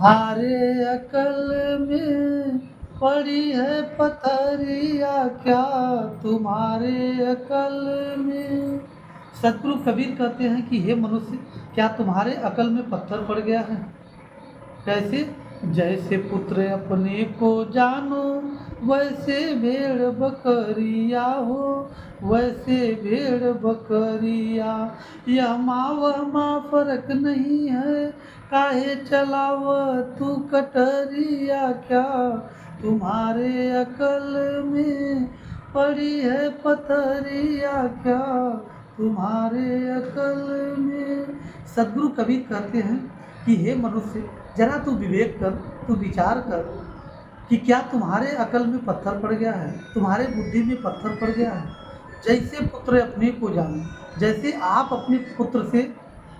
तुम्हारे अकल में पड़ी है पथरिया क्या, तुम्हारे अकल में। सतगुरु कबीर कहते हैं कि हे मनुष्य, क्या तुम्हारे अकल में पत्थर पड़ गया है? कैसे? जैसे पुत्र अपने को जानो, वैसे भेड़ बकरिया हो, वैसे भेड़ बकरिया। यह माँ वह माँ फर्क नहीं है, काहे चलाव तू कटरिया क्या, तुम्हारे अकल में पड़ी है पथरिया क्या, तुम्हारे अकल में। सदगुरु कबीर कहते हैं कि हे मनुष्य, जरा तू विवेक कर, तू विचार कर कि क्या तुम्हारे अकल में पत्थर पड़ गया है, तुम्हारे बुद्धि में पत्थर पड़ गया है। जैसे पुत्र अपने को जाने, जैसे आप अपने पुत्र से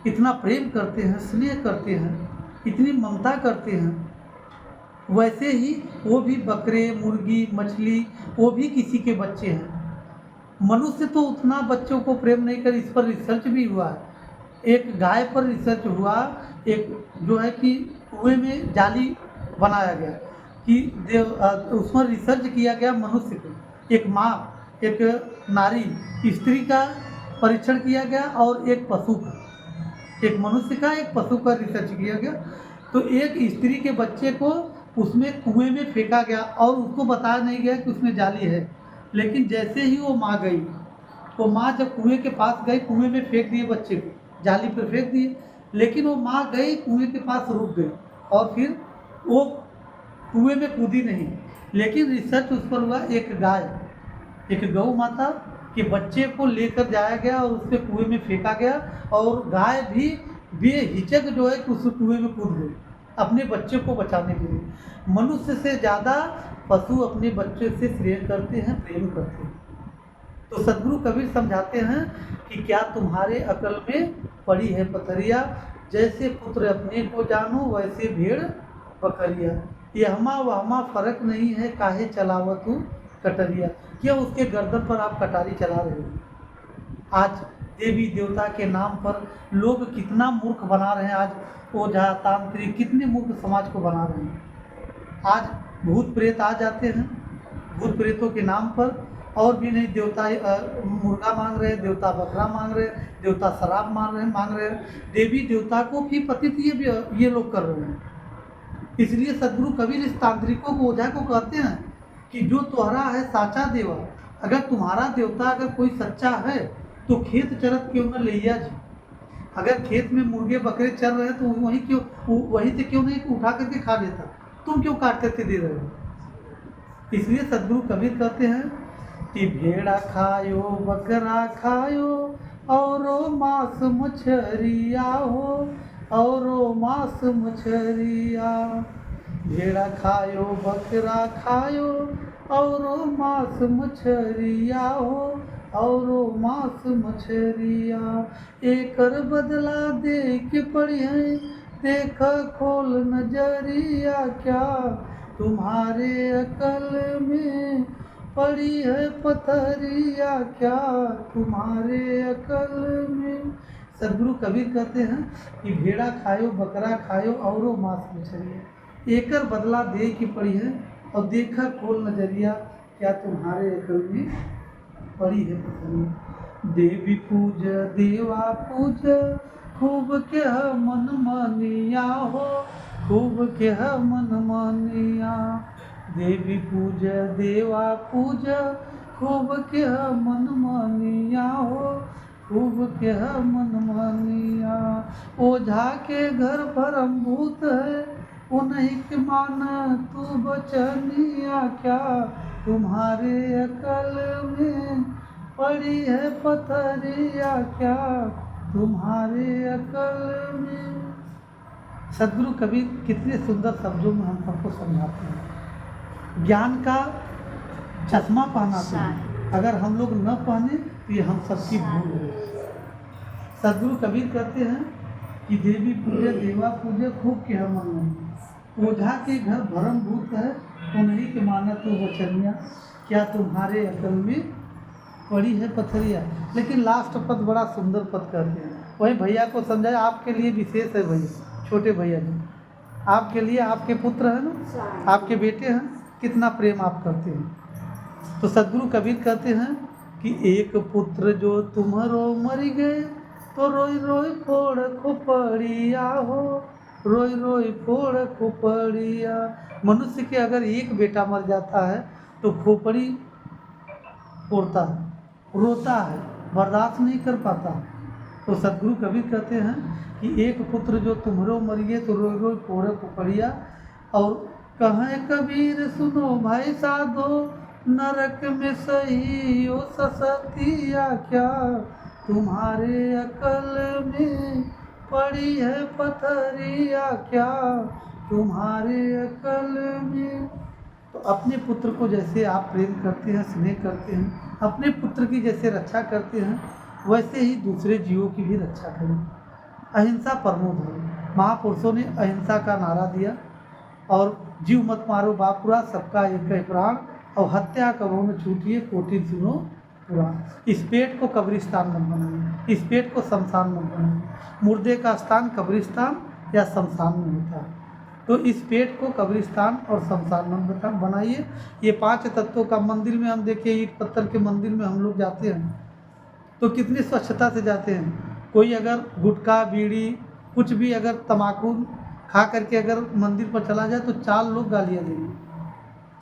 इतना प्रेम करते हैं, स्नेह करते हैं, इतनी ममता करते हैं, वैसे ही वो भी बकरे, मुर्गी, मछली, वो भी किसी के बच्चे हैं। मनुष्य तो उतना बच्चों को प्रेम नहीं कर, इस पर रिसर्च भी हुआ है। एक गाय पर रिसर्च हुआ, एक जो है कि कुएं में जाली बनाया गया कि उसमें रिसर्च किया गया मनुष्य को, एक माँ, एक नारी, स्त्री का परीक्षण किया गया और एक पशु का, एक मनुष्य का एक पशु का रिसर्च किया गया। तो एक स्त्री के बच्चे को उसमें कुएं में फेंका गया और उसको बताया नहीं गया कि उसमें जाली है। लेकिन जैसे ही वो माँ गई, वो माँ जब कुएं के पास गई, कुएं में फेंक दिए बच्चे को, जाली पर फेंक दिए, लेकिन वो माँ गई कुएं के पास, रुक गई और फिर वो कुएं में कूदी नहीं। लेकिन रिसर्च उस पर हुआ, एक गाय, एक गौ माता के बच्चे को लेकर जाया गया और उसके कुएं में फेंका गया और गाय भी बेहिचक जो है कि उस कुएं में कूद गई अपने बच्चे को बचाने के लिए। मनुष्य से ज़्यादा पशु अपने बच्चे से स्नेह करते हैं, प्रेम करते हैं। तो सदगुरु कबीर समझाते हैं कि क्या तुम्हारे अकल में पड़ी है पथरिया, जैसे पुत्र अपने को जानो, वैसे भेड़ बकरिया। यहमा वहमा फर्क नहीं है, काहे चलावत तू कटरिया। क्यों उसके गर्दन पर आप कटारी चला रहे हो? आज देवी देवता के नाम पर लोग कितना मूर्ख बना रहे हैं। आज ओझा तांत्रिक कितने मूर्ख समाज को बना रहे हैं। आज भूत प्रेत आ जाते हैं, भूत प्रेतों के नाम पर, और भी नहीं, देवता मुर्गा मांग रहे हैं, देवता बकरा मांग रहे हैं, देवता शराब मांग रहे हैं, देवी देवता को भी पतित ये लोग कर रहे हैं। इसलिए सदगुरु कबीर इस तांत्रिकों को, ओझा को कहते हैं कि जो तुम्हारा है साचा देवा, अगर तुम्हारा देवता अगर कोई सच्चा है तो खेत चरत क्यों न लिया जी। अगर खेत में मुर्गे बकरे चल रहे हैं तो वहीं से क्यों नहीं उठा करके खा लेता, तुम क्यों काट करके दे रहे हो? इसलिए सदगुरु कबीर कहते हैं कि भेड़ा खायो बकरा खायो और मांस मछरिया हो, और मांस मछरिया। भेड़ा खायो बकरा खायो और मांस मछरिया हो, और मांस मछरिया। एकर बदला दे के पड़ी है, देख खोल नजरिया क्या, तुम्हारे अकल में पड़ी है पथरिया क्या, तुम्हारे अकल में। सदगुरु कबीर कहते हैं कि भेड़ा खायो बकरा खायो और मांस मछलिया, एकर बदला दे की पड़ी है, और देखा खोल नजरिया क्या, तुम्हारे अकल में पड़ी है पथरिया। देवी पूज देवा पूज खूब के मन मानिया हो, खूब के मन मानिया। देवी पूज देवा पूज खूब के मन मानिया हो, खूब के मन मानिया। ओझा के घर भरम भूत है, उन्हीं के मान तू बचनिया क्या, तुम्हारे अकल में पड़ी है पथरिया क्या, तुम्हारे अकल में। सदगुरु कबीर कितने सुंदर शब्दों में हम सबको समझाते हैं। ज्ञान का चश्मा पहना चाहिए, अगर हम लोग न पहने तो ये हम सबकी भूल है। सदगुरु कबीर कहते हैं कि देवी पूजे देवा पूजे खूब के हम मन, ओझा के घर भरम भूत है, उन्हीं के माना तू बचनिया क्या, तुम्हारे अकल में पड़ी है पथरिया। लेकिन लास्ट पद बड़ा सुंदर पद कहते हैं, वही भैया को समझाए, आपके लिए विशेष है भैया, छोटे भैया जी। आपके लिए आपके पुत्र हैं ना, आपके बेटे हैं, कितना प्रेम आप करते हैं। तो सदगुरु कबीर कहते हैं कि एक पुत्र जो तुम्हारो मर गए, तो रोई रोई फोड़ खोपड़िया हो, रोई रोई फोड़ खोपड़िया। मनुष्य के अगर एक बेटा मर जाता है तो खोपड़ी फोड़ता है, रोता है, बर्दाश्त नहीं कर पाता। तो सदगुरु कबीर कहते हैं कि एक पुत्र जो तुम्हारो मरिए तो रोई रोई फोड़े खोपड़िया। और कहे कबीर सुनो भाई साधो, नरक में सही हो ससतिया क्या, तुम्हारे अकल में पड़ी है पथरिया क्या, तुम्हारे अकल में। तो अपने पुत्र को जैसे आप प्रेम करते हैं, स्नेह करते हैं, अपने पुत्र की जैसे रक्षा करते हैं, वैसे ही दूसरे जीवों की भी रक्षा करें। अहिंसा परमो धर्म। महापुरुषों ने अहिंसा का नारा दिया और जीव मत मारो बापुरा, सबका एक है प्राण, और हत्या करो न छूटिए, कोटि सुनो पुराण। इस पेट को कब्रिस्तान मत बनाइए, इस पेट को शमशान मत बनाइए। मुर्दे का स्थान कब्रिस्तान या शमशान में होता है, तो इस पेट को कब्रिस्तान और शमशान मत बनाइए। ये 5 तत्वों का मंदिर में हम देखिए, ईंट पत्थर के मंदिर में हम लोग जाते हैं तो कितनी स्वच्छता से जाते हैं। कोई अगर गुटखा बीड़ी कुछ भी अगर तम्बाकू खा करके अगर मंदिर पर चला जाए तो 4 लोग गालियाँ देंगे,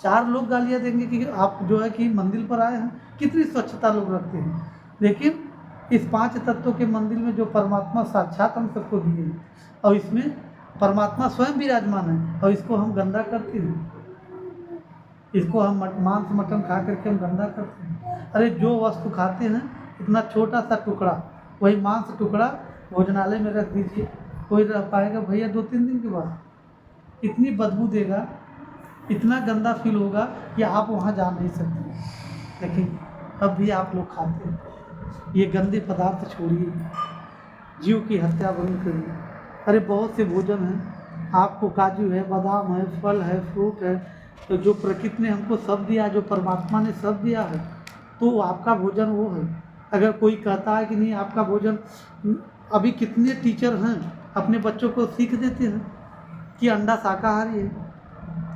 4 लोग गालियाँ देंगे कि आप जो है कि मंदिर पर आए हैं। कितनी स्वच्छता लोग रखते हैं। लेकिन इस 5 तत्वों के मंदिर में जो परमात्मा साक्षात हम सबको दिए हैं, और इसमें परमात्मा स्वयं विराजमान है, और इसको हम गंदा करते हैं। इसको हम मांस मटन खा करके हम गंदा करते हैं। अरे जो वस्तु खाते हैं, इतना छोटा सा टुकड़ा, वही मांस टुकड़ा भोजनालय में रख दीजिए, कोई रह पाएगा भैया 2-3 दिन के बाद? इतनी बदबू देगा, इतना गंदा फील होगा कि आप वहाँ जा नहीं सकते। लेकिन अब भी आप लोग खाते हैं। ये गंदे पदार्थ छोड़िए, जीव की हत्या बंद करिए। अरे बहुत से भोजन हैं, आपको काजू है, बादाम है, फल है, फ्रूट है, तो जो प्रकृति ने हमको सब दिया, जो परमात्मा ने सब दिया है, तो आपका भोजन वो है। अगर कोई कहता है कि नहीं आपका भोजन, अभी कितने टीचर हैं अपने बच्चों को सीख देते हैं कि अंडा शाकाहारी है।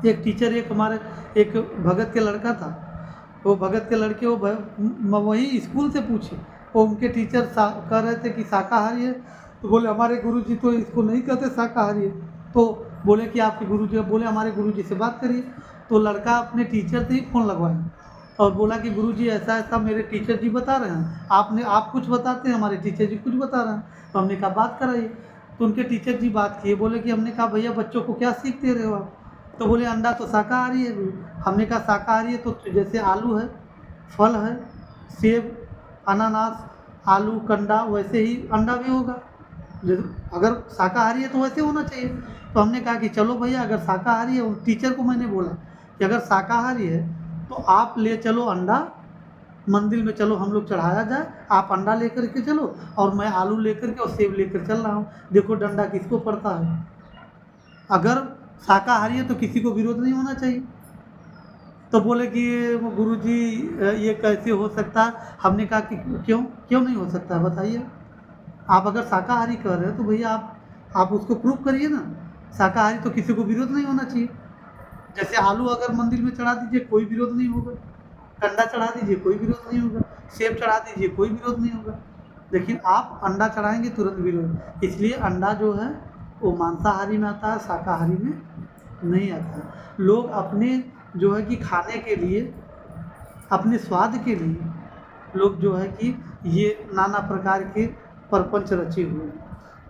एक टीचर, एक हमारे एक भगत के लड़का था, वो भगत के लड़के वो वही स्कूल से पूछे, वो उनके टीचर कह रहे थे कि शाकाहारी है, तो बोले हमारे गुरुजी तो इसको नहीं कहते शाकाहारी है। तो बोले कि आपके गुरुजी, बोले हमारे गुरुजी से बात करिए। तो लड़का अपने टीचर से ही फ़ोन लगवाया और बोला कि गुरुजी ऐसा ऐसा मेरे टीचर जी बता रहे हैं, आप कुछ बताते हैं, हमारे टीचर जी कुछ बता रहे हैं। तो हमने कहा बात कराइए। तो उनके टीचर जी बात किए, बोले कि हमने कहा भैया बच्चों को क्या सीख दे रहे हो आप? तो बोले अंडा तो शाकाहारी है गुरु। हमने कहा शाकाहारी है तो जैसे आलू है, फल है, सेब, अनानास, आलू, कंडा, वैसे ही अंडा भी होगा। अगर शाकाहारी है तो वैसे होना चाहिए। तो हमने कहा कि चलो भैया अगर शाकाहारी है, टीचर को मैंने बोला कि अगर शाकाहारी है तो आप ले चलो अंडा, मंदिर में चलो हम लोग चढ़ाया जाए, आप अंडा लेकर के चलो और मैं आलू लेकर के और सेब लेकर चल रहा हूँ, देखो डंडा किसको पड़ता है। अगर शाकाहारी है तो किसी को विरोध नहीं होना चाहिए। तो बोले कि गुरुजी ये कैसे हो सकता है? हमने कहा कि क्यों नहीं हो सकता बताइए। आप अगर शाकाहारी कह रहे हो तो भैया आप उसको प्रूव करिए ना। शाकाहारी तो किसी को विरोध नहीं होना चाहिए। जैसे आलू अगर मंदिर में चढ़ा दीजिए कोई विरोध नहीं होगा, अंडा चढ़ा दीजिए कोई विरोध नहीं होगा, सेब चढ़ा दीजिए कोई विरोध नहीं होगा। लेकिन आप अंडा चढ़ाएंगे तुरंत विरोध। इसलिए अंडा जो है वो मांसाहारी में आता है, शाकाहारी में नहीं आता है। लोग अपने जो है कि खाने के लिए, अपने स्वाद के लिए लोग जो है कि ये नाना प्रकार के प्रपंच रचे हुए हैं।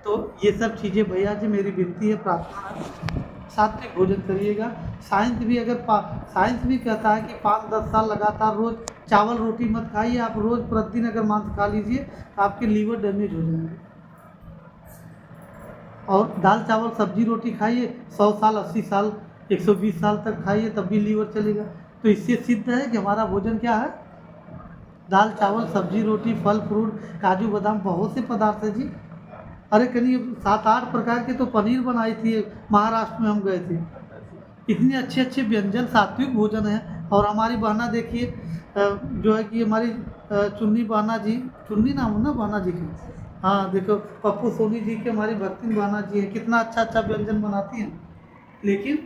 तो ये सब चीज़ें भैया जी मेरी विनती है, प्रार्थना है, सात्विक भोजन करिएगा। साइंस भी साइंस भी कहता है कि 5-10 साल लगातार रोज़ चावल रोटी मत खाइए। आप रोज़ प्रतिदिन अगर मांस खा लीजिए तो आपके लीवर डैमेज हो जाएंगे। और दाल चावल सब्जी रोटी खाइए, 100 साल 80 साल 120 साल तक खाइए तब भी लीवर चलेगा। तो इससे सिद्ध है कि हमारा भोजन क्या है, दाल चावल सब्जी रोटी, फल फ्रूट, काजू बादाम, बहुत से पदार्थ है जी। अरे कहीं 7-8 प्रकार के तो पनीर बनाई थी, महाराष्ट्र में हम गए थे। इतने अच्छे अच्छे व्यंजन, सात्विक भोजन है। और हमारी बहना देखिए, जो है कि हमारी चुन्नी बहना जी, चुन्नी नाम है ना बहना जी की, हाँ देखो पप्पू सोनी जी के हमारी भक्तिन बहना जी है, कितना अच्छा अच्छा व्यंजन बनाती हैं। लेकिन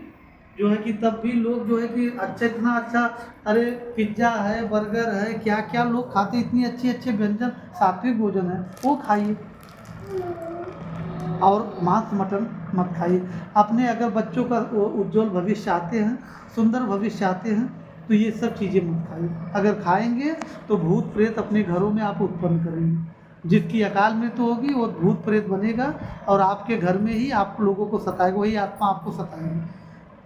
जो है कि तब भी लोग जो है कि अच्छा, इतना अच्छा, अरे पिज्ज़ा है, बर्गर है, क्या क्या लोग खाते, इतनी अच्छे अच्छे व्यंजन, सात्विक भोजन है, वो खाइए। और मांस मटन मत खाइए। अपने अगर बच्चों का उज्जवल भविष्य चाहते हैं, सुंदर भविष्य चाहते हैं, तो ये सब चीज़ें मत खाइए। अगर खाएंगे तो भूत प्रेत अपने घरों में आप उत्पन्न करेंगे। जिसकी अकाल मृत्यु होगी वो भूत प्रेत बनेगा और आपके घर में ही आप लोगों को सताएगा, वही आत्मा आपको सताएगी।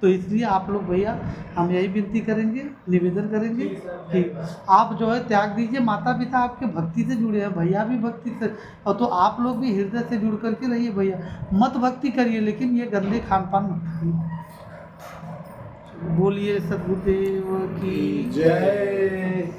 तो इसलिए आप लोग भैया, हम यही विनती करेंगे, निवेदन करेंगे कि आप जो है त्याग दीजिए। माता पिता आपके भक्ति से जुड़े हैं, भैया भी भक्ति से, और तो आप लोग भी हृदय से जुड़ करके रहिए भैया। मत भक्ति करिए, लेकिन ये गंदे खान पान मत खाइए। बोलिए सदगुरुदेव की जय।